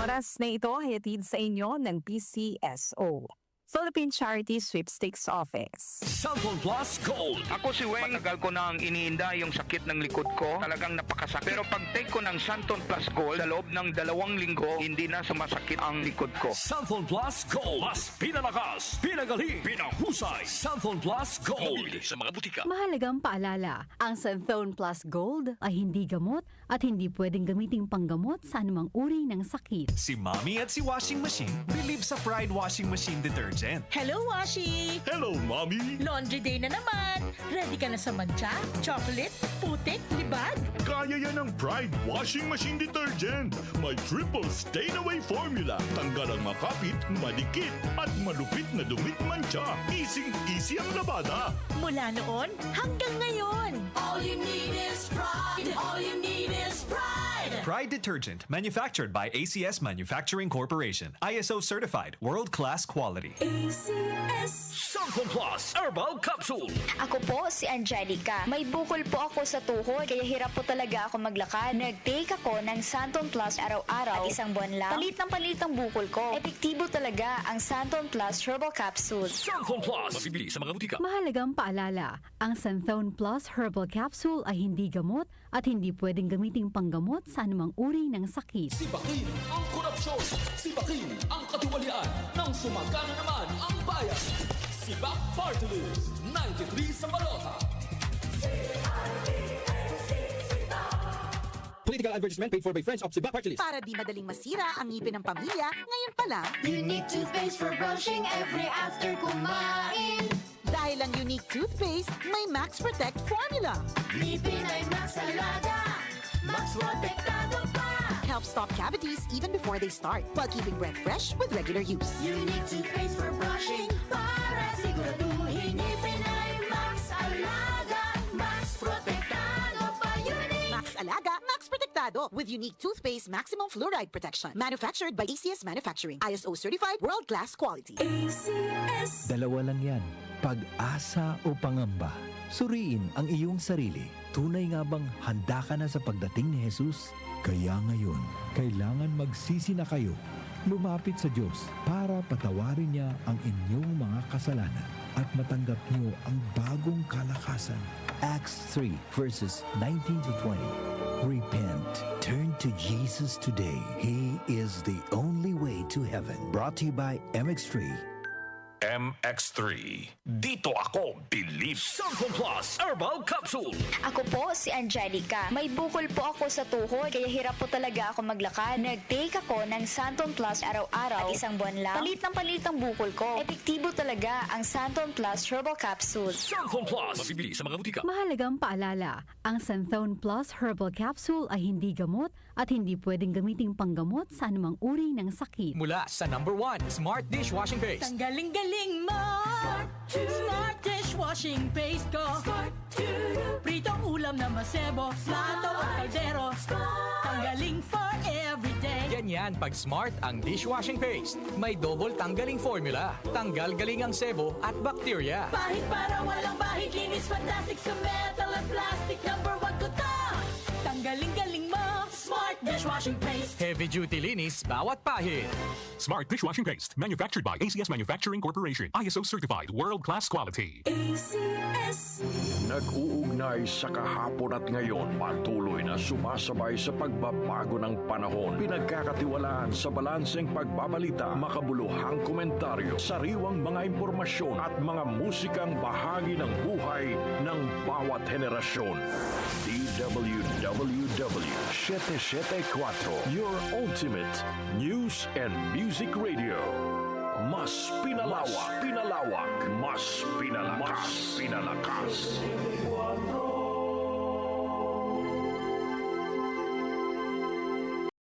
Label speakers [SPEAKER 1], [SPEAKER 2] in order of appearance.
[SPEAKER 1] oras na ito ay hatid sa inyo ng PCSO, Philippine Charity Sweepstakes Office.
[SPEAKER 2] Cellphone Plus Gold.
[SPEAKER 3] Ako si Weng, matagal ko nang iniinda yung sakit ng likod ko. Talagang napakasakit. Pero pag take ko ng Santon Plus Gold, sa loob ng 2 linggo, hindi na sumasakit ang likod ko.
[SPEAKER 2] Cellphone Plus Gold. Mas pinalakas, pinagaling, pinahusay. Cellphone Plus Gold. Mabibili sa mga butika.
[SPEAKER 4] Mahalagang paalala, ang Santhone Plus Gold ay hindi gamot at hindi pwedeng gamiting panggamot sa anumang uri ng sakit.
[SPEAKER 5] Si Mommy at si Washing Machine believe sa Pride Washing Machine Detergent.
[SPEAKER 6] Hello, Washi!
[SPEAKER 5] Hello, Mommy!
[SPEAKER 6] Laundry day na naman! Ready ka na sa mancha, chocolate, putik, libag?
[SPEAKER 7] Kaya yan ang Pride Washing Machine Detergent. May triple stain-away formula. Tanggal ang makapit, madikit, at malupit na dumit mancha. Easy ang labada.
[SPEAKER 6] Mula noon hanggang ngayon.
[SPEAKER 8] All you need is pride. All you need is pride.
[SPEAKER 5] Pride Detergent, manufactured by ACS Manufacturing Corporation. ISO certified, world-class quality.
[SPEAKER 2] Cellphone Plus Herbal Capsule.
[SPEAKER 9] Ako po si Angelica. May bukol po ako sa tuhod, kaya hirap po talaga ako maglakad. Nag-take ako ng Santon Plus araw-araw at 1 buwan lang. Palit ang bukol ko. Epektibo talaga ang Santon Plus Herbal Capsule.
[SPEAKER 2] Cellphone Plus. Mabibili sa mga butika.
[SPEAKER 4] Mahalagang paalala, ang Santhone Plus Herbal Capsule ay hindi gamot at hindi pwedeng gamiting panggamot sa anumang uri ng sakit.
[SPEAKER 10] Sibakin ang korupsyon. Sibakin ang katiwalian. Nang sumagana naman ang bayan. Sibak Party List 93 sa balota.
[SPEAKER 11] Political advertisement paid for by friends of Sibak Party List.
[SPEAKER 6] Para di madaling masira ang ngipin ng pamilya, ngayon pa lang,
[SPEAKER 8] Unique toothpaste for brushing every after kumain.
[SPEAKER 6] dahil ang unique toothpaste, may Max Protect formula.
[SPEAKER 8] Ngipin ay Max Alaga. Max Protektado pa.
[SPEAKER 6] Helps stop cavities even before they start, while keeping breath fresh with regular use.
[SPEAKER 8] Unique toothpaste for brushing para siguraduhin ngipin ay Max Alaga. Max Protektado pa. Unique.
[SPEAKER 6] Max Alaga, Max Protektado with unique toothpaste maximum fluoride protection. Manufactured by ACS Manufacturing. ISO certified world-class quality.
[SPEAKER 12] Dalawa lang yan, pag-asa o pangamba. Suriin ang iyong sarili. Tunay nga bang handa ka na sa pagdating ni Jesus? Kaya ngayon, kailangan magsisi na kayo. Lumapit sa Diyos para patawarin niya ang inyong mga kasalanan at matanggap niyo ang bagong kalakasan. Acts 3 verses 19 to 20. Repent. Turn to Jesus today. He is the only way to heaven. Brought to you by MX3.
[SPEAKER 2] MX3. Dito ako believe. Cellphone Plus Herbal Capsule.
[SPEAKER 9] Ako po si Angelica. May bukol po ako sa tuhod, kaya hirap po talaga ako maglakad. Nag-take ako ng Santon Plus araw-araw at 1 buwan lang. Palit ang bukol ko. Epektibo talaga ang Santon Plus Herbal Capsule.
[SPEAKER 2] Cellphone Plus. Mabibili sa mga butika.
[SPEAKER 4] Mahalagang paalala, ang Santhone Plus Herbal Capsule ay hindi gamot at hindi pwedeng gamiting panggamot sa anumang uri ng sakit.
[SPEAKER 5] Mula sa #1 Smart Dishwashing Paste.
[SPEAKER 6] Tanggaling-galing mo! Smart dishwashing paste ko. Pritong ulam na masebo, plato o kaldero. Tanggaling for everyday.
[SPEAKER 5] Ganyan pag Smart ang dishwashing paste. May double tanggaling formula. Tanggal galing ang sebo at bakterya.
[SPEAKER 6] Bahid para walang bahid, linis fantastic sa metal at plastic. #1 ko to! Tanggaling-galing mo! Smart dishwashing paste.
[SPEAKER 5] Heavy duty linis bawat pahid.
[SPEAKER 7] Smart Dishwashing Paste. Manufactured by ACS Manufacturing Corporation. ISO certified. World-class quality.
[SPEAKER 13] Nag-uugnay sa kahapon at ngayon, patuloy na sumasabay sa pagbabago ng panahon. Pinagkakatiwalaan sa balanseng pagbabalita, makabuluhang komentaryo, sariwang mga impormasyon at mga musikang bahagi ng buhay ng bawat henerasyon. DWWW 774, your ultimate news and music radio. Mas pinalawak, mas pinalakas.